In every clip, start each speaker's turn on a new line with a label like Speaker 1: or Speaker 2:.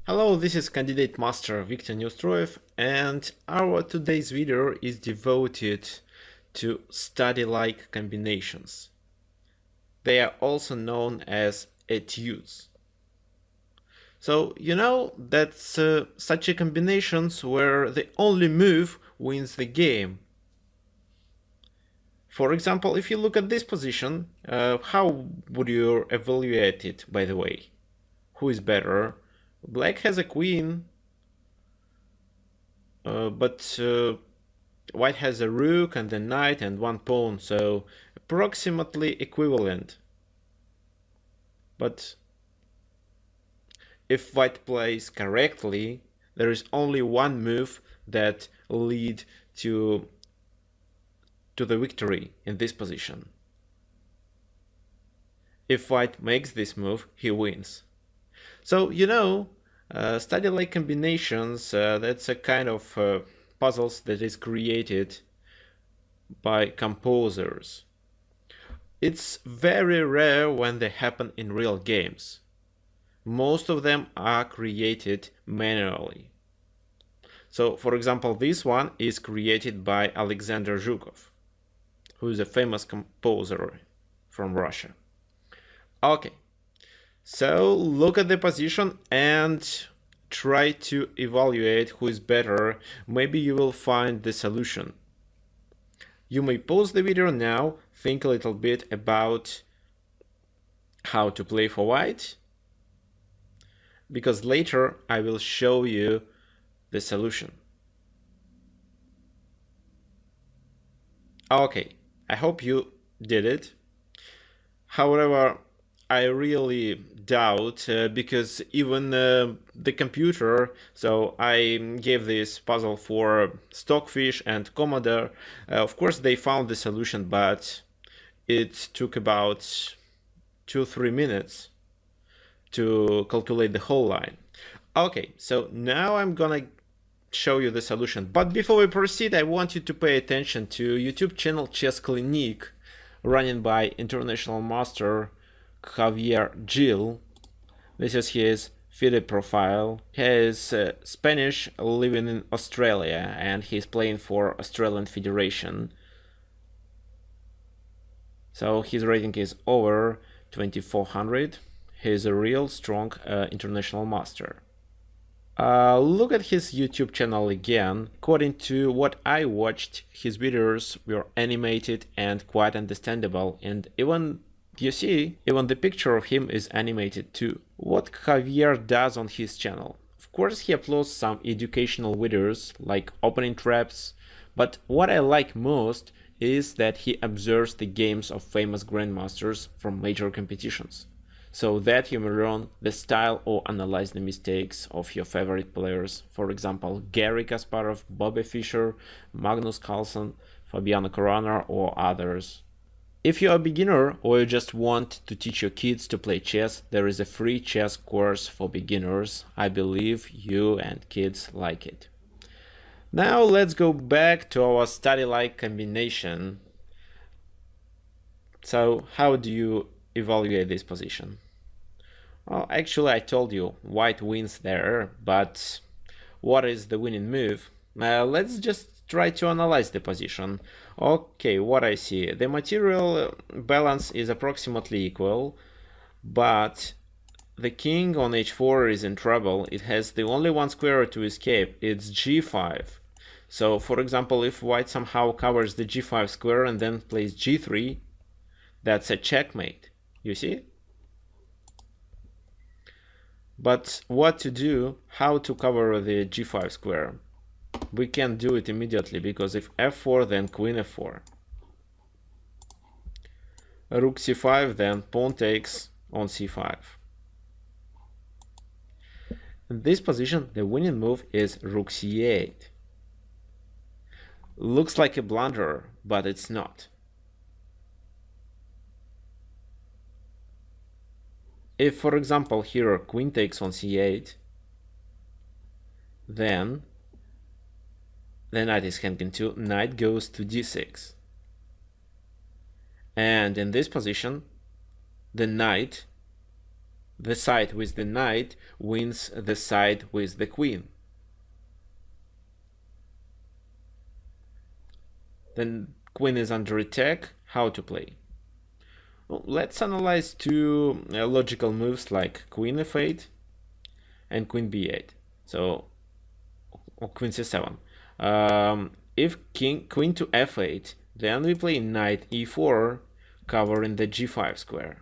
Speaker 1: Hello, this is Candidate Master Viktor Neustroyev, and our today's video is devoted to study-like combinations. They are also known as etudes. So, you know that's such a combinations where the only move wins the game. For example, if you look at this position, how would you evaluate it, by the way? Who is better? Black has a queen, but white has a rook and a knight and one pawn, so approximately equivalent. But if white plays correctly, there is only one move that lead to the victory in this position. If white makes this move, he wins. So, you know, study-like combinations, that's a kind of puzzles that is created by composers. It's very rare when they happen in real games. Most of them are created manually. So, for example, this one is created by Aleksandr Zhukov, who is a famous composer from Russia. Okay, so look at the position and try to evaluate who is better. Maybe you will find the solution. You may pause the video now, think a little bit about how to play for white, because later I will show you the solution. Okay, I hope you did it. However, I really doubt, because even the computer, so I gave this puzzle for Stockfish and Commodore, of course they found the solution, but it took about 2-3 minutes to calculate the whole line. Okay, so now I'm gonna show you the solution, but before we proceed, I want you to pay attention to YouTube channel Chess Clinic, running by international master Javier Gil. This is his FIDE profile. He is Spanish, living in Australia, and he's playing for Australian Federation. So his rating is over 2400. He's a real strong international master. Look at his YouTube channel again. According to what I watched, his videos were animated and quite understandable, and even you see, even the picture of him is animated too. What Javier does on his channel? Of course, he uploads some educational videos like opening traps, but what I like most is that he observes the games of famous grandmasters from major competitions, so that you may learn the style or analyze the mistakes of your favorite players. For example, Garry Kasparov, Bobby Fischer, Magnus Carlsen, Fabiano Caruana, or others. If you're a beginner or you just want to teach your kids to play chess, there is a free chess course for beginners. I believe you and kids like it. Now let's go back to our study-like combination. So how do you evaluate this position? Well, actually I told you white wins there, but what is the winning move? Let's just try to analyze the position. Okay, what I see, the material balance is approximately equal, but the king on h4 is in trouble. It has the only one square to escape, it's g5. So for example, if white somehow covers the g5 square and then plays g3, that's a checkmate, you see? But what to do, how to cover the g5 square? We can't do it immediately, because if f4, then queen f4. Rook c5, then pawn takes on c5. In this position, the winning move is rook c8. Looks like a blunder, but it's not. If, for example, here queen takes on c8, then the knight is hanging to, knight goes to d6. And in this position, the knight the side with the knight wins the side with the queen. Then queen is under attack. How to play? Well, let's analyze two logical moves like queen f8 and queen b8. So, or queen c7. If queen to f8, then we play knight e4, covering the g5 square.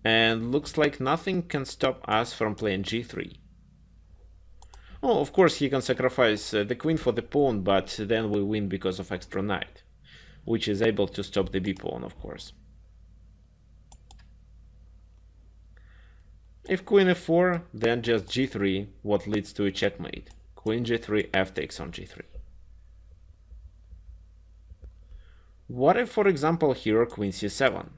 Speaker 1: And looks like nothing can stop us from playing g3. Oh, of course he can sacrifice the queen for the pawn, but then we win because of extra knight, which is able to stop the b pawn, of course. If queen f4, then just g3, what leads to a checkmate. Queen g3, f takes on g3. What if, for example, here queen c7?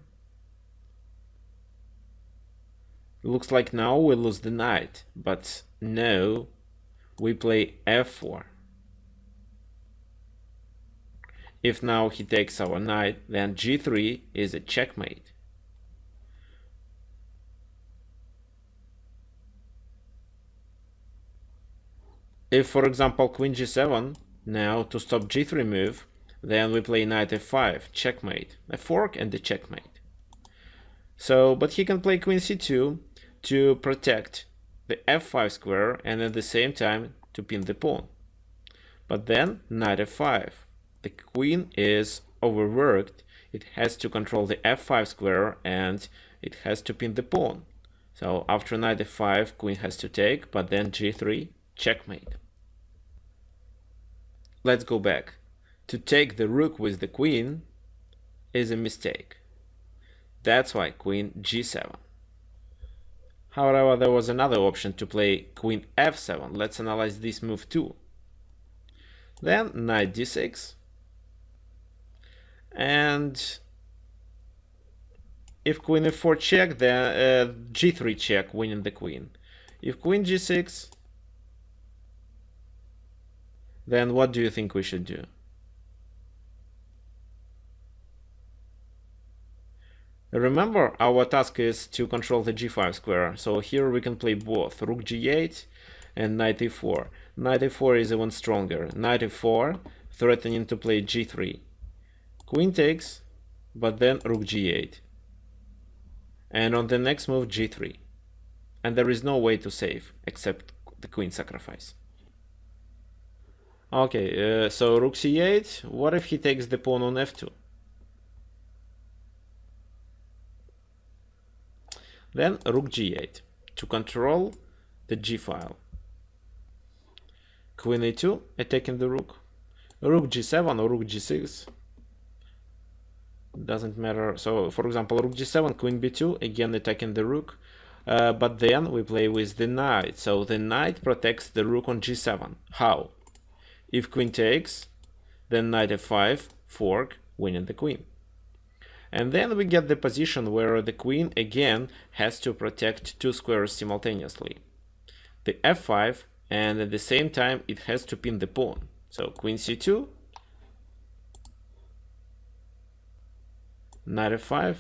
Speaker 1: Looks like now we lose the knight, but no, we play f4. If now he takes our knight, then g3 is a checkmate. If, for example, queen g7, now to stop g3 move, then we play knight f5, checkmate, a fork and a checkmate. So, but he can play queen c2 to protect the f5 square and at the same time to pin the pawn. But then knight f5. The queen is overworked. It has to control the f5 square and it has to pin the pawn. So after knight f5, queen has to take, but then g3, checkmate. Let's go back. To take the rook with the queen is a mistake. That's why queen g7. However, there was another option to play queen f7. Let's analyze this move too. Then knight d6. And if queen f4 check, then g3 check, winning the queen. If queen g6, then what do you think we should do? Remember, our task is to control the g5 square, so here we can play both rook g8 and knight e4. Knight e4 is even stronger. Knight e4, threatening to play g3. Queen takes, but then rook g8. And on the next move, g3. And there is no way to save, except the queen sacrifice. Okay, so rook c8, what if he takes the pawn on f2? Then rook g8 to control the g file. Queen a2 attacking the rook. Rook g7 or rook g6 doesn't matter. So for example, rook g7, queen b2 again attacking the rook, but then we play with the knight. So the knight protects the rook on g7. How? If queen takes, then knight f5, fork, winning the queen. And then we get the position where the queen again has to protect two squares simultaneously. The f5, and at the same time it has to pin the pawn. So queen c2, knight f5,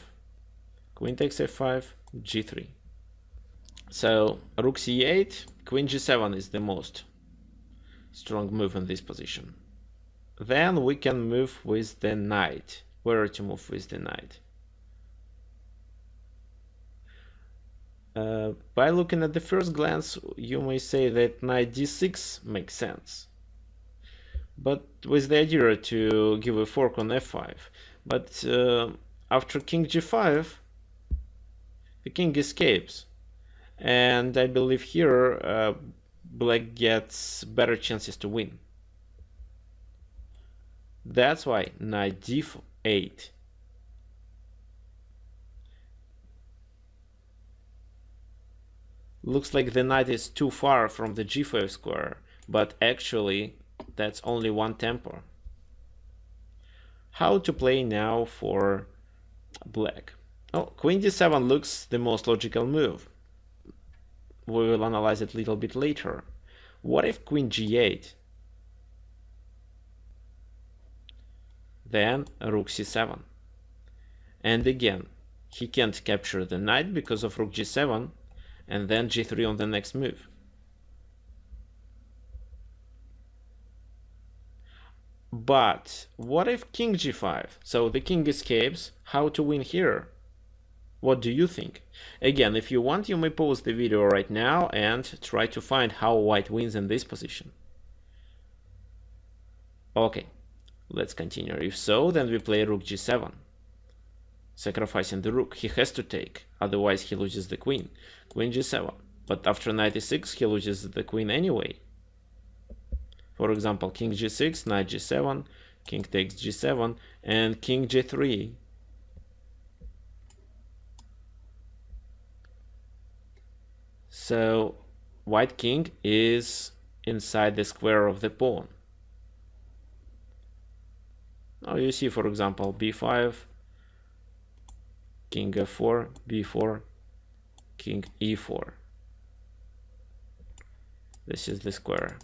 Speaker 1: queen takes f5, g3. So rook c8, queen g7 is the most strong move in this position. Then we can move with the knight. Where to move with the knight? By looking at the first glance, you may say that knight d6 makes sense, but with the idea to give a fork on f5. But after king g5, the king escapes, and I believe here black gets better chances to win. That's why knight d8. Looks like the knight is too far from the g5 square, but actually that's only one tempo. How to play now for black? Oh, queen d7 looks the most logical move. We will analyze it a little bit later. What if queen g8? Then rook c7. And again, he can't capture the knight because of rook g7 and then g3 on the next move. But what if king g5? So the king escapes. How to win here? What do you think? Again, if you want, you may pause the video right now and try to find how white wins in this position. Okay, let's continue. If so, then we play rook g7, sacrificing the rook. He has to take, otherwise he loses the queen. Queen g7, but after knight e6 he loses the queen anyway. For example, king g6, knight g7, king takes g7, and king g3. So white king is inside the square of the pawn. Now you see, for example, b5, king f4, b4, king e4. This is the square.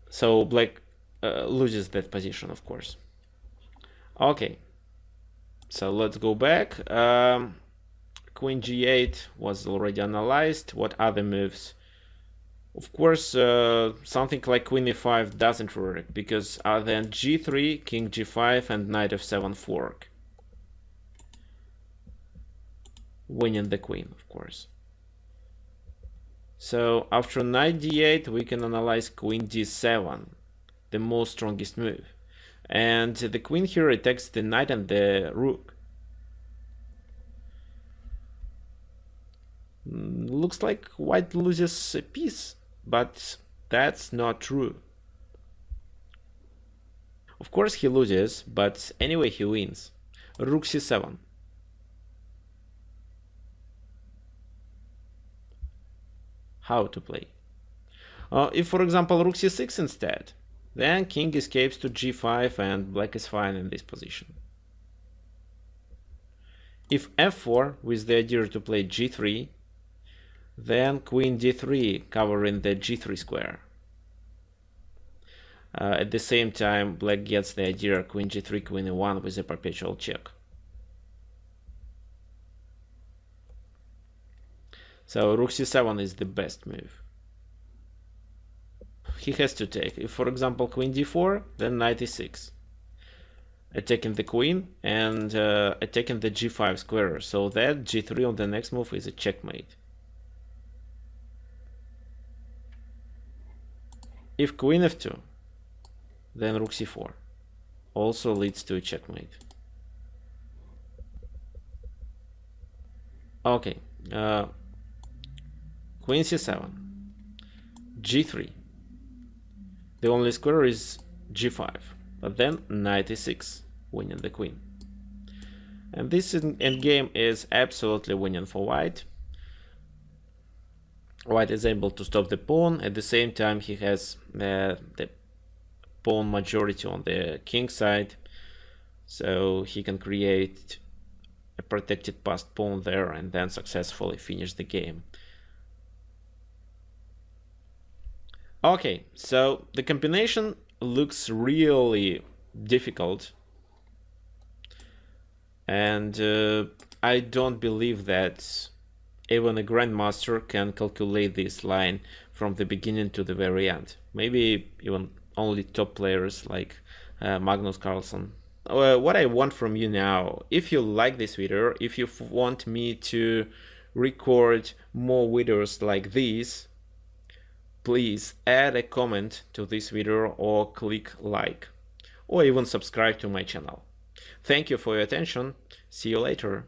Speaker 1: So black loses that position, of course. Okay, so let's go back. Queen g8 was already analyzed. What other moves? Of course, something like queen e5 doesn't work, because then g3, king g5, and knight f7 fork, winning the queen, of course. So after knight d8, we can analyze queen d7, the most strongest move. And the queen here attacks the knight and the rook. Looks like white loses a piece, but that's not true. Of course he loses, but anyway he wins. Rook c7. How to play? If, for example, rook c6 instead, then king escapes to g5 and black is fine in this position. If f4 with the idea to play g3, then queen d3 covering the g3 square. At the same time, black gets the idea queen g3, queen e1 with a perpetual check. So rook c7 is the best move. He has to take. If, for example, queen d4, then knight e6, attacking the queen and attacking the g5 square. So that g3 on the next move is a checkmate. If queen f2, then rook c4 also leads to a checkmate. Okay, queen c7, g3. The only square is g5, but then knight e6, winning the queen. And this endgame is absolutely winning for white. White is able to stop the pawn. At the same time, he has the pawn majority on the king side, so he can create a protected passed pawn there and then successfully finish the game. Okay, so the combination looks really difficult, and I don't believe that even a grandmaster can calculate this line from the beginning to the very end. Maybe even only top players like Magnus Carlsen. What I want from you now, if you like this video, if you want me to record more videos like this, please add a comment to this video or click like, or even subscribe to my channel. Thank you for your attention. See you later.